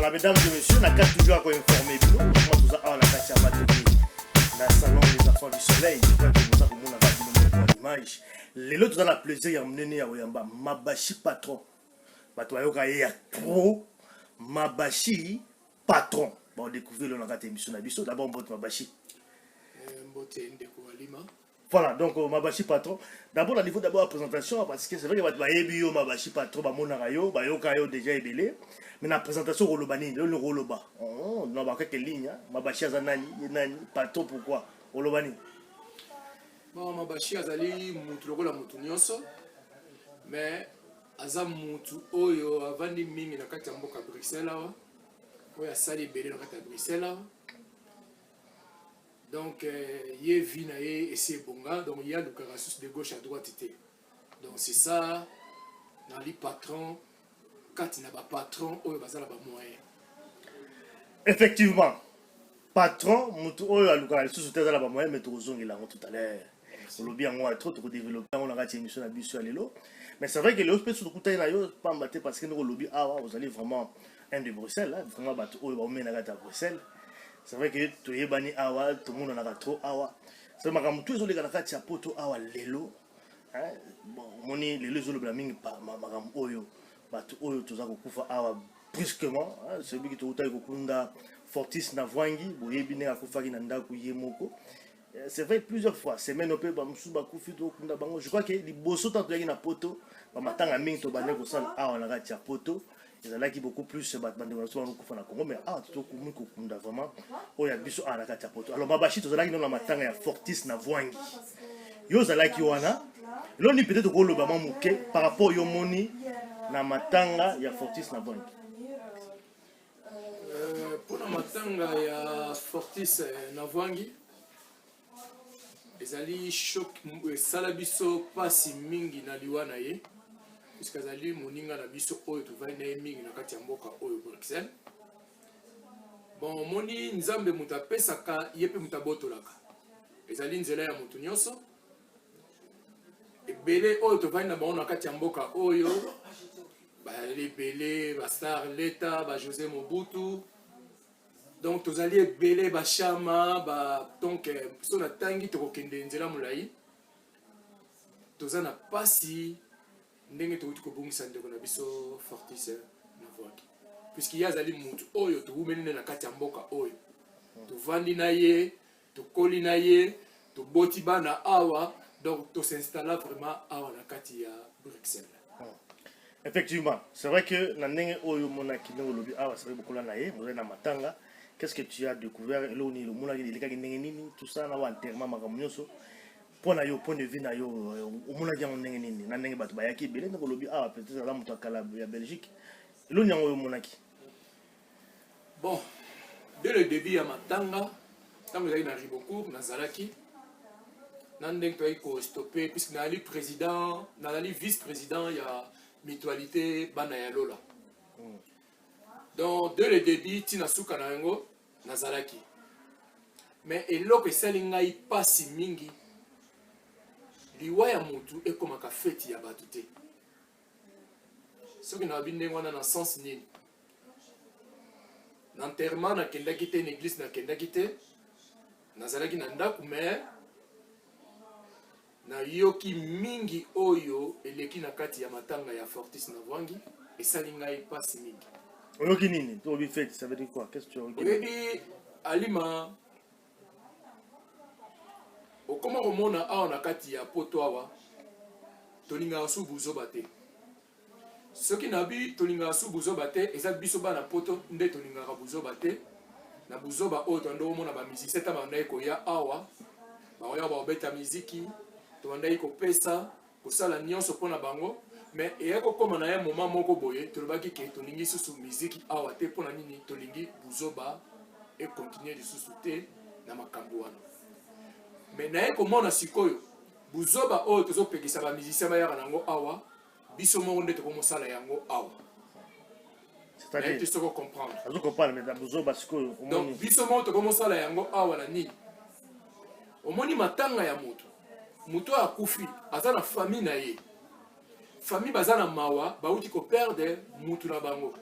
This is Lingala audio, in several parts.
Voilà, mesdames et messieurs, on a toujours à informer. Comment tout ça, on a qu'à dans le salon des enfants du soleil. Je crois que nous avons une image. Les autres dans la plaisir, il y a un Mabashi patron. Il y a trop Mabashi patron. On découvre le langage émission d'Abisso. D'abord, on vote Mabashi. Voilà, donc Mabashi patron. D'abord, au niveau de la présentation, parce que c'est vrai que Mabashi patron, Bayo déjà ébélé. Mais la présentation, Rolobani, le Roloba. On a quelques lignes. Mabashi Azanani, patron, pourquoi Rolobani. Bon, Mabashi Azali, Moutou, la Moutounioso. Mais Azam Moutou, Oyo, Avandi Ming, na Katamboka Bruxelles. Oya Sali Belé, na Bruxelles. Donc, il y a Vinae et c'est Bonga, donc il y a le carassus de gauche à droite. Donc, c'est ça, dans les patrons, quand il n'y a pas patron, il y a pas moyen. Effectivement, patron, il y a le carassus de la moyen, mais tout à l'heure. On l'a bien trop développé, on a une émission à Bissou à l'élo. Mais c'est vrai que les autres personnes qui ont pas battu parce que nous, lobby, vous allez vraiment un de Bruxelles, vraiment battu, on va à Bruxelles. C'est vrai que tout le monde a tout le monde a trop awa. C'est vrai que tous les gens qui ont poto awa lelo. Bon, moni lelo zolo blaming pa magam oyo. Batu oyo tuza kukufa awa brusquement. Celui qui touta ikukunda Fortis na Vwangi, boyebi ne akufa ki na ndaku yemoko. C'est vrai plusieurs fois. Semaine opé ba musu ba kufi to kunda bango. Je crois que liboso tanto yaki na poto ba matanga mingi to bane ko sala awa na kati ya poto. Ils ont là beaucoup plus se battre dans le Congo, mais tout le monde vraiment. Oh, il y a biso à la catapoto. Alors, Mabashi, tu as là qui n'a matanga ya Fortis na Vwangi. Yo zala ki wana. L'on dit peut-être que le bama mouké par rapport au moni na matanga ya Fortis na Vwangi. Pour la matanga ya Fortis na Vwangi, les alliés choc salabiso pasi mingi na liwana ye. Puisque Zali Moninga na biso oyo to vai na mingi na kati ya mboka oyo Bruxelles. Bon moni nzambe mutapesaka yepe mutabotolaka. Ezali nzela ya mutu nyonso. Ebele oyo to vai na baona kati ya mboka oyo ba lebele ba star leta ba José Mobutu. Donc tozali ebele ba chama ba donc so na tangi to kokende nzela mulai. Tozana pasi ndenge to ko bungisa ndeko na biso Fortis na Vwangi puisqu'il y a zali mutu oyo to umene na kati ya mboka oyo to vandi na ye to koli na ye to boti bana awa donc to s'installer vraiment awa na kati ya Bruxelles. Effectivement, c'est vrai que na ndenge oyo monaki ndenge lobi awa c'est vrai beaucoup là na ye mo na matanga. Qu'est-ce que tu as découvert là on est le monaki delika ndenge nini tout ça na wa enterrement makamnyoso. Pour yo point de vue na yo omona dia ndenge nini na ndenge bato bayaki belé ndeko lobi ah peut-être là muto akala ya Belgique lo nyango yo monaki. Bon dès le début ya matanga tango zali na Ribocourt na Zalaki na ndenge to ko stopper puisque na ali président na ali vice-président ya mutualité bana ya Lola. Donc dès le début tina suka na yango na Zalaki. Mais eloko esali ngai pasi mingi liwa ya mutu ekomaka feti ya bato te soki na binde wana na sens nini na enterrement nakendaki te na église nakendaki te nazalaki na ndako me nayoki mingi oyo eleki na kati ya matanga ya Fortis na Vwangi esali ngai pasi mingi. Oyoki nini to bi feti ça veut dire quoi? Qu'est-ce que tu as oyebi alima okoma komona awa na kati ya poto awa tolingaka su buzoba te soki na bi tolingaka su buzoba te eza biso bana poto nde tolingaka buzoba te na buzoba oyo tondo omona bamusicien ta bandai koya awa baoya baobeta miziki tobandai kopesa kosala nyonso mpona bango mais eya kokoma na ye moma moko boye tolobaki ke tolingi susu miziki awa te mpona nini tolingi buzoba ekontinue lisusu te na makambo wana. Mais na komona sikoyo buzoba oyo tozopekisa ba musicien bayaka nango awa biso moko nde tokomosala yango awa. C'est-à-dire tu sais comprendre. Je comprends mais buzoba sikoyo donc biso moko tokomosala yango awa na nini omoni matanga ya mutu akufi aza na famille na ye famille baza na mawa bauti ko perdre mutu na bango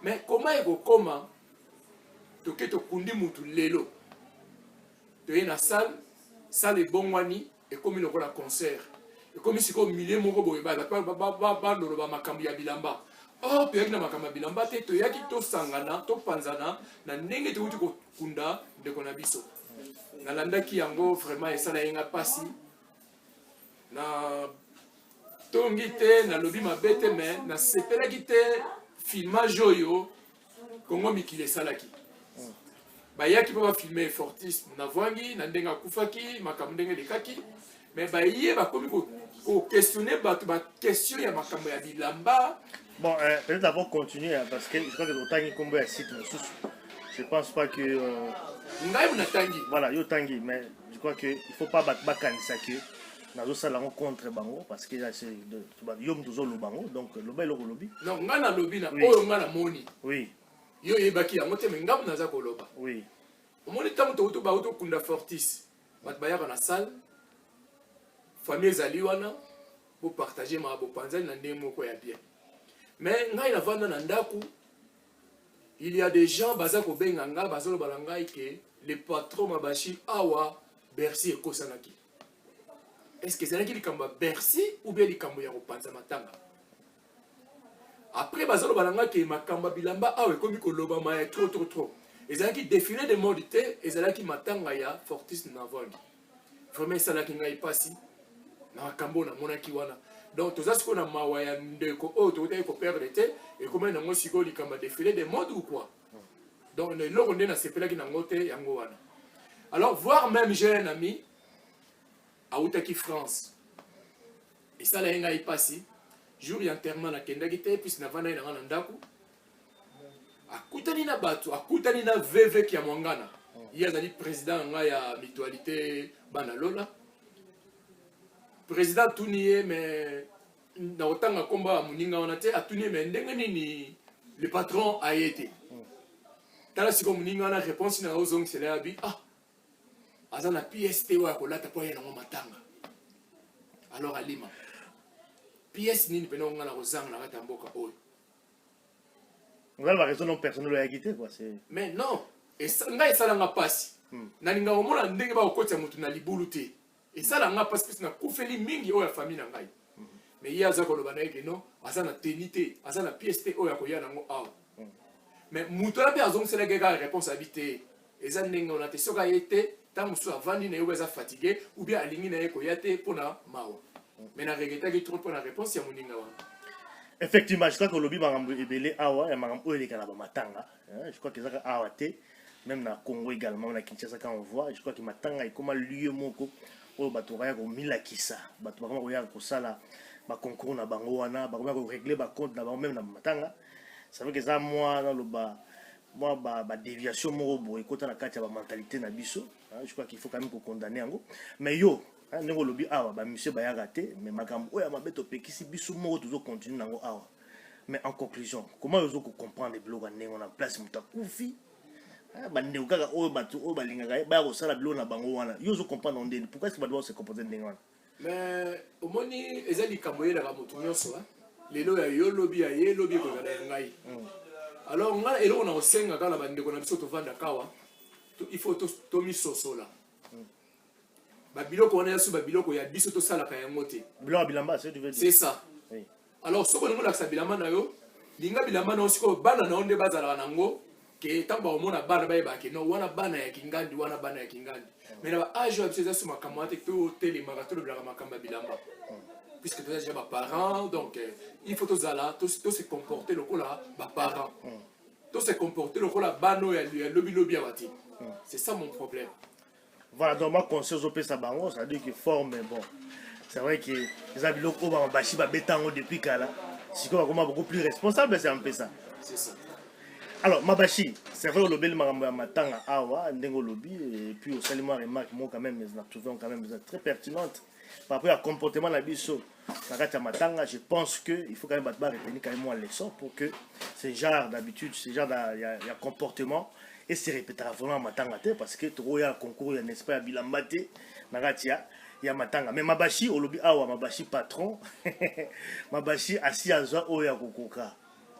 Mais comment est-ce comment toke tokundi mutu lelo toye na salle ebongwani ekomi lokola concert ekomi sikoyo milie moko boye baloloba makambo ya bilamba or toyaki na makambo ya bilamba te toyaki tosangana topanzana na ndenge tokuti kokunda ndeko na biso nalandaki yango vraiment esala yenga pasi na tongi te nalobi mabe te me nasepelaki te filmage oyo kongo mikili esalaki bayaki mpo bafilme Fortis navwangi na ndenge akufaki makambo ndenge elekaki mais baye bakomi koquestionne bato baquestion ya makambo ya bilamba. Bon, peut-être avant de continuer, hein, parce que je crois que autant qu'il y a un site, je pense pas que... Voilà, il y a tangi, mais je crois qu'il ne faut pas battre ça que nous allons contre Bango, parce que c'est Yom Dozo le Bango, donc le bel lobby. Non, on a un lobby, on a un moni. Oui. Yo ebaki yango te menga naza koloba. Oui. Omoni tango to ba auto kunda Fortis. Bat bayaka na salle. Famille ezali wana pour partager ma bo panzali na ndenge moko ya bien. Mais ngai na vanda na ndaku il y a des gens baza ko benga nga bazolo balanga que le patron Mabashi awa Bercy ekosanaki. Est-ce que c'est là qu'il kamba Bercy ou bien il kamba ya ko panza matanga? Après bazalo balanga ke makamba bilamba awe komi ko loba ma trop ezalaki défilé de mode te ezalaki matanga ya Fortis navwangi vraiment ça la kinga ipasi na makambo na monaki wana donc toza siko na mawa ya ndeko o to ko perdre te et comment na ngosiko likamba défilé de mode ou quoi donc le loko ndena sepelaki na ngote yango wana. Alors voir même j'ai un ami à Outaki France et ça la kinga ipasi jour d'enterrement na kendaki te puis na vana ina ngana ndaku akutani na batu akutani na VV ki ya mwangana yazali président nga ya mutualité bana lola président tuniye mais na otanga komba muninga wana te atuniye mais ndenge nini le patron a été tala siko muninga wana réponse na ozong sele abi azana PST wa kolata po yana matanga alors alima pièce nini pena ngala kozanga na kata mboka oyo ngala raison non personnel ya quitté quoi c'est mais non et ça ngai sala nga pasi na ninga omona ndenge ba okotya mutu na libulu te et ça la nga pasi pisi na kufeli mingi oyo ya famille na ngai mais il y a za koloba na yeke non azana tenité azana pièce te oyo akoya nango awa mais mutu la pe azongisela gega réponse habité eza ndenge on a te soka yete tant musu avandi na yo eza fatigué ou bien alingi na yeko yate pona mawa. Mais na regretté trop pour la réponse ya moninga wana. Effectivement, je crois que le lobby marambo ebele awa et marambo ele kana ba matanga. Je crois que ça awa te même na Congo également na Kinshasa quand on voit, je crois que matanga est comme lieu moko o bato ya ko milakisa, bato ba ko ya ko sala ba concours na bango wana, ba ko régler ba compte na ba même na matanga. Ça veut que ça moi dans le bas moi ba déviation moko bo ekota na kati ya ba mentalité na biso. Je crois qu'il faut quand même ko condamner yango. Mais yo ndenge lobi awa ba monsieur bayaka te mais makambo oya mabeto pekisi biso moko toujours continuer nango awa. Mais en conclusion, comment vous comprendre les blocs en en place mutakufi ba ndeko kaka oyo batu oyo balingaka ba ko sala bilo na bango wana yo zo comprendre ndeni pourquoi est-ce que ba doit se comporter ndenge wana? Mais omoni ezali kamoyela ka mutu nyonso lelo ya yo lobi ya ye lobi ko kana ngai alors nga elo na osenga kala ba ndeko na biso to vanda kawa il faut to misosola babiloko wana yasu babiloko ya biso to sala ka yango te biloko bilamba c'est tu veux dire c'est ça oui. Alors soko ningo lakisa bilamba na yo linga bilamba na osiko bana na onde bazala nango ke tamba omona bana baye ba ke no wana bana ya kingandi wana bana ya kingandi mais na ba âge ya biso suma kamate to tele marato le blaka makamba bilamba puisque tu as déjà ba parents donc il faut tous zala tous se comporter le kola ba parents tous se comporter le kola bano ya lobi lobi awati c'est ça mon problème. Voilà, donc moi, conseil aux PSA Bango, ça veut dire qu'il forme, mais bon, c'est vrai que les amis au Bashi, Babetango depuis Kala, c'est beaucoup plus responsable, c'est un peu ça. C'est ça. Alors, Mabashi, c'est vrai, le bel Matanga Awa, Ndengo Lobby, et puis au salut, moi, remarque, moi, quand même, nous trouvons quand même très pertinente. Par rapport au comportement de la biso, Matanga, je pense qu'il faut quand même retenir quand même moins leçon pour que ce genre d'habitude, ce genre de comportement, et c'est répétera vraiment matanga te parce que trop ya concours ya n'est-ce pas bilamba te nagatia ya matanga mais Mabashi au lobby awa Mabashi patron Mabashi asi azwa oya kokoka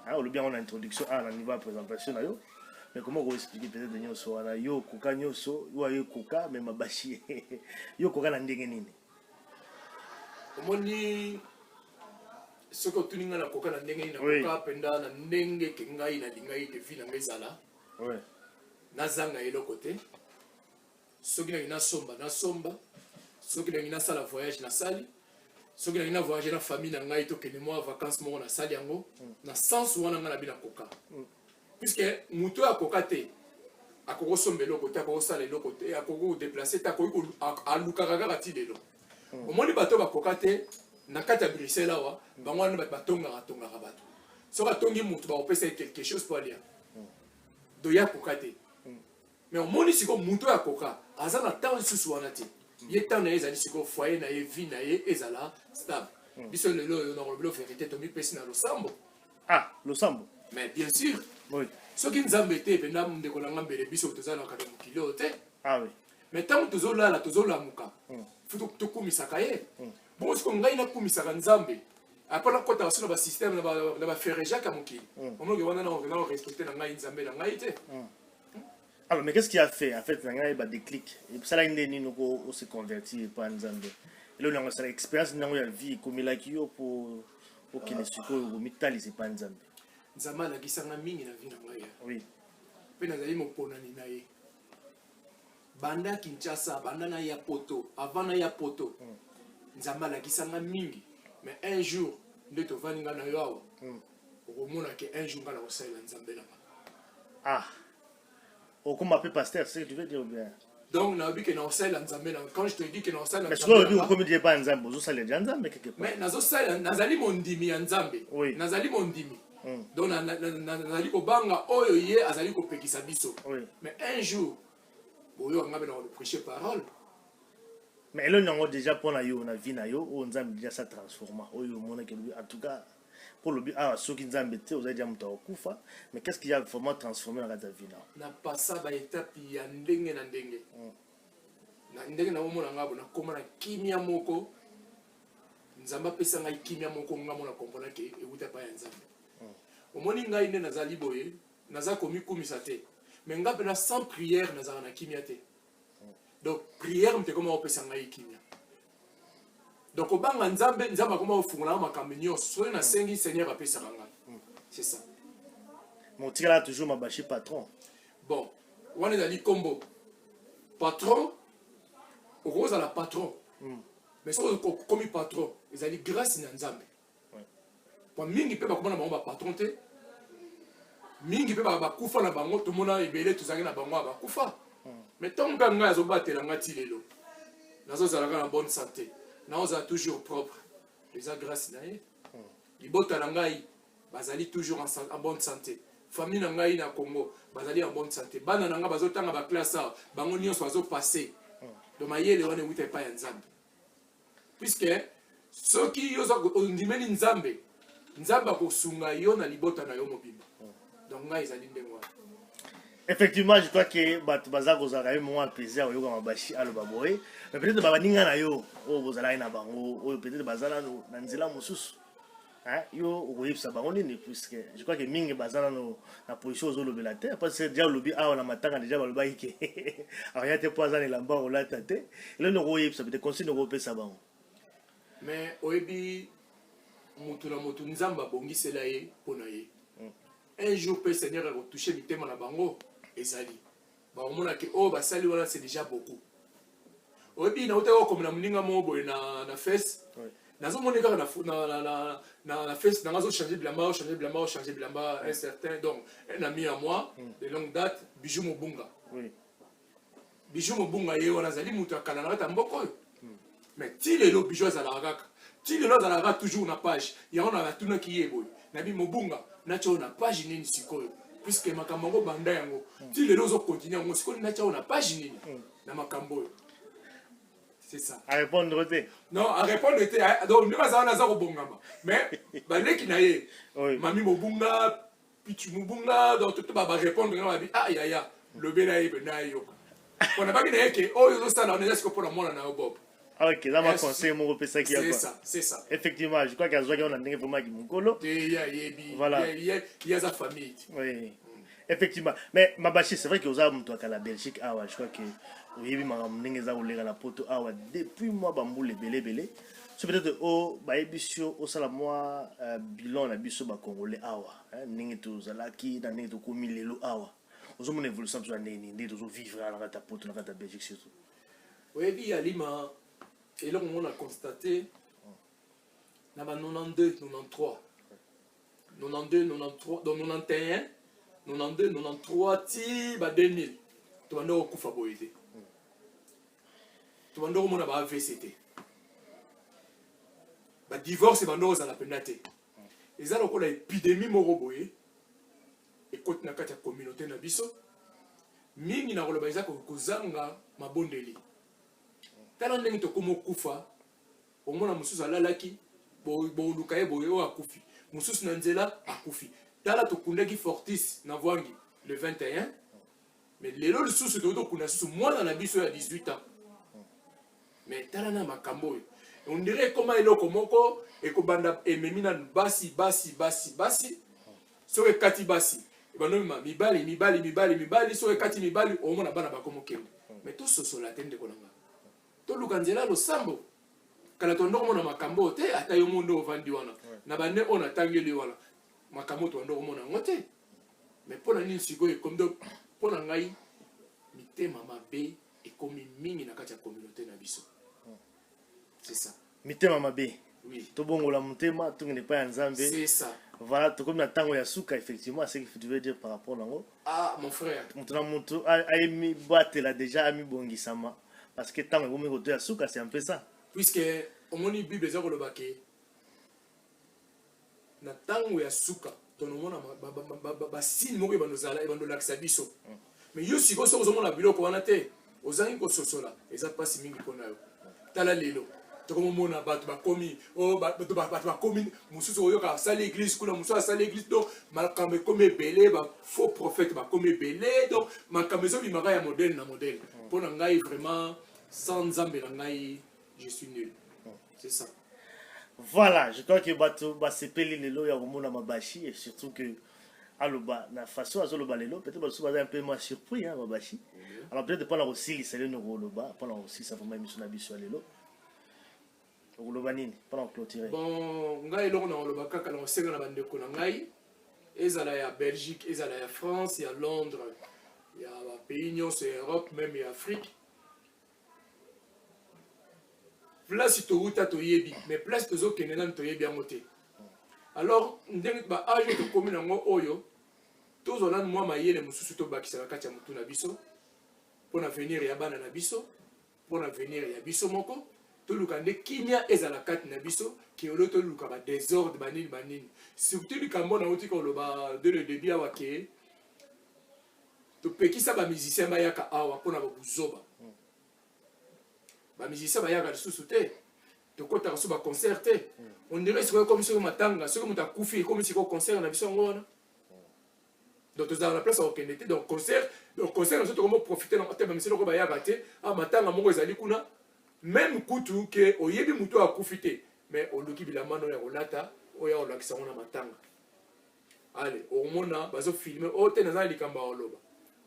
Ah, le bien en introduction, à un niveau de présentation, mais comment vous expliquer peut-être de nyoso wana yo koka nyoso yo koka mais mabashi yo koka na ndenge nini omoni soko tuninga na koka na ndenge nini na koka penda na ndenge ke ngai na lingai de vie na ngezala ouais nazanga eloko te soki na somba soki na sala voyage na sali soki na voyage na famille na ngai to kene moi vacances mo na sali yango na sens wana nga na bina koka puisque muto ya koka te akoko somba eloko te akoko sala eloko te akoko déplacer te akoko alukaka kaka ti lelo omoni bato bakoka te na kati ya Bruxelles awa bango wana batongaka bato soki atongi mutu bakopesa quelque chose po alia do ya koka te mais omoni siko mutu ya koka aza na temps lisusu wana te ye temps na ye ezali siko foyer na ye vie na ye ezala stable biso lelo oyo na kolobela vérité tomipesi na losambo losambo mais bien sûr oui soki nzambe te mpena ndeko na nga mbele biso tozalaka na mokili oyo te oui mais ntango tozolala tozolamuka futu tokumisaka ye bongo siko ngai nakumisaka nzambe apres nakotaka so na basystème na baferejak ya mokili omoke wana na respecte na ngai nzambe na ngai te. Alors, mais qu'est-ce qui a fait? En fait, il y a un déclic. Et ça, il y a une se convertir par Nzambe. Et là, on a une expérience, on a une vie comme il a qui pour qu'il ne soit pas au mital, c'est pas Nzambe. Nzambe a qui s'en a mis na vie na moi. Oui. Puis nazali mo ponani na ye. Banda Kinshasa, banda na ya poto, avant na ya poto. Nzambe a qui s'en a mingi. Mais un jour, nde to vaninga na yo awa. Okomona ke un jour ngala osala Nzambe na. Comme appelé pasteur, c'est ce que tu veux dire bien. Donc, quand je te dis que nous sommes mais ce que vous comme dites pas Nzambe, vous allez dire Nzambe quelque part. Mais nazali mondimi Nzambe. Oui. Nazali mondimi. Donc nazali ko banga oyo ye azali ko pekisa biso. Oui. Mais un jour, boyo ngabe na prêcher parole. Mais là on a déjà pour na yo na vie na yo, Nzambe déjà ça transforma. Oyo mona que en tout cas pour le ceux qui Nzambe te oza déjà muta okufa, mais qu'est-ce qui a vraiment transformé dans ta vie là? Na passa ba étape ya ndenge na ndenge. Na ndenge na omona ngabo na koma na kimia moko. Nzamba pesa ngai kimia moko ngamo na kompona ke euta pa ya Nzambe. Omoni ngai nde nazali boye, naza komi kumisa te. Mais ngabe na sans prière nazala na kimia te. Donc prière mte koma opesa ngai kimia. Donc au bang Nzambe koma ofungula makambo nyonso so na sengi Seigneur apesa ngai. C'est ça. Mon tir là toujours mabashi patron. Bon, on est dans les combos. Patron, au rose à la patron. Mais si on comme patron, ils ont grâce à Nzambe. Pour mingi peut pas comment on va patron te. Mingi peut pas kufa na bango tout monde a ebelé tout ça na bango ba kufa. Mais tant que nga zo batela ngati lelo. Nazo zalaka na bonne santé. Nazo toujours propre. Les a grâce na ye. Libota na ngai bazali toujours en bonne santé. Famille na ngai na Congo bazali en bonne santé. Bana na nga bazotanga ba classe bango nyonso bazo passer. Donc mayele wana wite pa ya Nzambe. Puisque ceux qui yo ondimeni Nzambe ko sunga yo na libota na yo mobimba. Donc ngai ezali ndengwa. Effectivement, je crois que Bazar vous a eu moins plaisir au yoga mabashi à l'obaboé. Mais peut-être babaninga na yo, vous allez na bango, ou peut-être bazala no nanzela mususu. Hein, yo au ça bango ni puisque je crois que mingi bazala no na position zo lobela te parce que déjà lobi a na matanga déjà baloba ike. Alors ya te poza ni lamba o la tate. Le no royep ça peut conseiller no pesa bango. Mais oyebi mutu na mutu Nzamba bongisela ye pona ye. Un jour le Seigneur a retouché le thème na bango ezali. Ba omona ke o basali wana c'est déjà beaucoup. Oyebi na otako comme na muninga mo boy na face. Nazo monika na face na ngazo changer blamba un certain donc un ami à moi de longue date Bijou Mobunga. Oui. Bijou Mobunga ye wana zali mutu akana na ta mboko. Mais ti lelo Bijou azalaka. Ti lelo azalaka toujours na page. Ya on a tuna ki ye boy. Nabi Mobunga nacho na page nini sikoyo. Puisque makambo banda yango. Ti lelo zo continuer ngo sikoyo nacho na page nini na makambo. C'est ça. À répondre te. Non, à répondre te. Donc nous va na za ko bongama. Mais baleki na ye. Mami Mobunga, Pichu Mobunga, donc tout va répondre na bi ah ya le bela ye na yo. On a pas bien que oh yo ça là on est est-ce que pour la mona na bob. Ah, ok, là, ma conseil, mon repère ça qui a C'est quoi. ça, c'est ça. Effectivement, je crois qu'il y a un vraiment qui m'ont Voilà. Il y a sa famille. Oui. Effectivement. Mais Mabashi, c'est vrai que vous avez à la Belgique, je crois que vous avez vu la poto depuis moi, bambou les belé belé. C'est peut-être au Baébisio, au Salamois, bilan la biso congolais awa. Ningeto Zalaki, dans Ningeto Komi Lelo awa. Vous avez une évolution sur l'année, vous vivre à la poto, dans la Belgique surtout. Oui, il y a Lima. Et là, on a constaté, dans 92, 93, 92, 93, dans 91, 92, 93, ti, 2000, tu vas nous couper boité. Tu vas nous mon aba VCT. Ba divorce ba nous à la penalité. Et ça donc la épidémie moro boyé. Et côté na kati ya communauté na biso, mingi na koloba izako kozanga mabondeli. Tala ndenge to komo kufa omona mususu alalaki bo lukaye boyo akufi mususu na nzela akufi tala to kundaki Fortis na Vwangi le 21 mais lelo le susu to kuna susu mwana na biso ya 18 ans mais tala na makambo on dirait comment eloko moko e ko banda ememina basi so kati basi e banoma mibali so kati mibali omona bana bakomo kende mais to soso la tende konanga to lukanzela lo sambo kala to ndoko mona makambo te ata yo mundo ovandi wana na bane ona tangeli wana makambo to ndoko mona ngote mais pona nini sikoyo comme pona ngai mitema mabe ekomi mingi na kati ya communauté na biso c'est ça mitema mabe oui to bongola mutema to ngene pa ya nzambe c'est ça voilà to comme na tango ya suka effectivement c'est ce que tu veux dire par rapport nango ah mon frère mutuna mutu a mi batela déjà ami bongisama parce que tant que vous souka c'est un peu ça puisque au moni bible za koloba ke na tango ya suka to no mona ba signe moko banozala e bandolakisa biso mais yo siko so ozomona biloko wana te ozangi ko sosola eza pasi mingi kona yo tala lelo to komo mona bato bakomi o bato bakomi mususu oyo ka sala église kula mususu sala église donc makambe comme belé ba faux prophète ba comme belé donc makambe zo bimaka ya modèle na modèle pona ngai vraiment sans Zambé, je suis nul. C'est ça. Voilà, je crois que bato basepeli lelo ya komona Mabashi et surtout que aloba na façon azoloba lelo peut-être baso baza un peu moins surpris hein Mabashi. Alors peut-être pas la aussi c'est no loba, pas la aussi ça vraiment émission na biso lelo. Oloba nini? Pas en clôturer. Bon, ngai loko na loba kaka na senga na bandeko na ngai. Ezala ya Belgique, ezala ya France, il y a Londres, il y a pays union c'est Europe même et Afrique. Place to uta to yebi mais place to zo kenena to yebi amote alors ndenge ba age to komina ngo oyo to zo nan moi mayele mususu to bakisa kati ya mutu na biso pour avenir ya bana na biso pour avenir ya biso moko to lukande kinya ezala kati na biso ki olo to luka ba désordre banini surtout likambo na uti ko loba de le début awake to pekisa ba musicien ba yaka awa pona ba buzoba ba musicien ba yaka lisusu te to kota ko ba concert te on dirait c'est comme si matanga c'est comme ta kufi comme si ko concert na biso ngona donc dans la place au Kennedy donc concert on comment profiter dans thème monsieur ko ba yaka te a matanga moko ezali kuna même kutu ke oyebi muto a kufite mais oloki bilamba no ya olata oya olakisa ngona matanga allez au mona bazo filmer o te na likamba oloba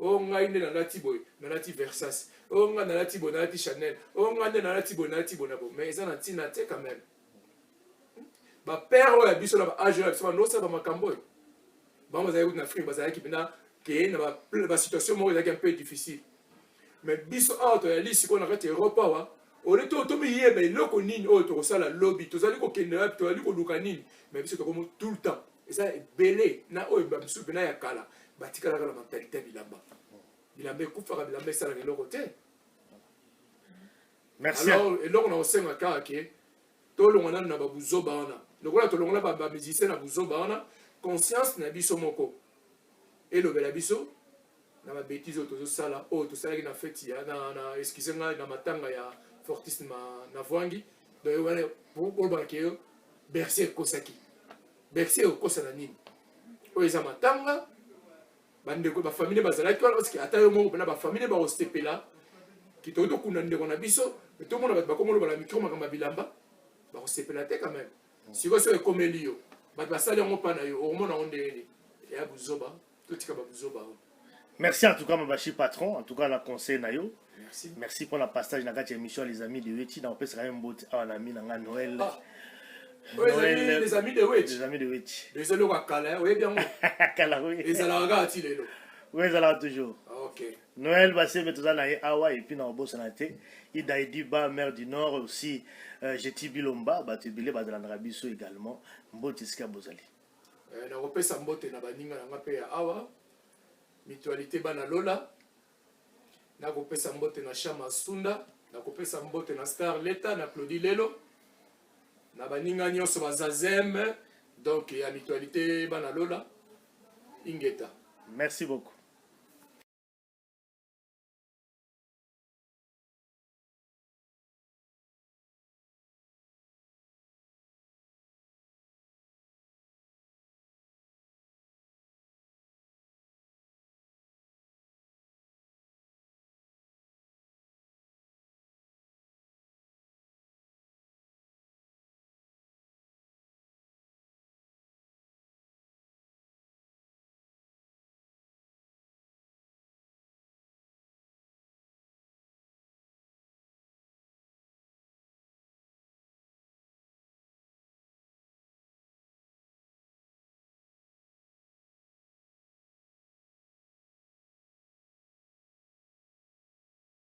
o ngai nde na lati boy na lati Versace o ngai na lati boy na lati Chanel o ngai nde na lati boy na bo mais ça na tina te quand même ba père o ya biso na ba age ya biso no sa ba makambo ba mo zayi na Afrique ba zayi kipina ke na ba situation mo ezaki un peu difficile mais biso auto ya lisi ko na kati Europa wa o le to mi yeba iloko nini o to sala lobby to zali ko kende to zali ko luka nini mais biso to comme tout le temps et ça belé na o ba biso bina ya kala batikala la mentalité bilamba kufaka bilamba sala le côté merci alors et là on a aussi un cas qui to lo ngana na babuzoba wana lokola to longola ba musicien na buzoba wana conscience na biso moko et le bela biso na ba bêtise to sala o to sala na fête ya na excusez moi na matanga ya Fortis na Vwangi donc wana pour ba ke bercer kosaki bercer kosa na nini o eza matanga bande ko ba famille bazala ko parce que ata yo mo na ba famille ba ostepela kitoto kuna ndeko na biso to mona bato bakomolo bala micro makamba bilamba ba kosepela te quand même siko so ekomeli yo bato basali yango pana yo omona ondeni ya buzoba totika ba buzoba. Merci en tout cas Mabashi patron, en tout cas la conseil na yo. Merci. Merci pour la passage dans la émission les amis de Wechi dans peut même beau on a mis dans Noël. Noël les amis de Wechi. Les amis de Wechi. Les amis de Kala, oui bien. Kala oui. Et ça la regarde il est là. Oui, ça là toujours. OK. Noël va se mettre dans la Awa et puis dans Boss Sanate. Il Daidi Ba mer du Nord aussi Jeti Bilomba, Batubile ba dans l'Arabiso également. Mbotiska Bozali. Na repesa mbote na baninga na ngape ya Awa. Mutualité bana lola. Na kopesa mbote na Chama Sunda, na kopesa mbote na Star Leta na Claudie Lelo. Na baninga nyonso bazazem donc ya mutualité bana lola. Ingeta. Merci beaucoup.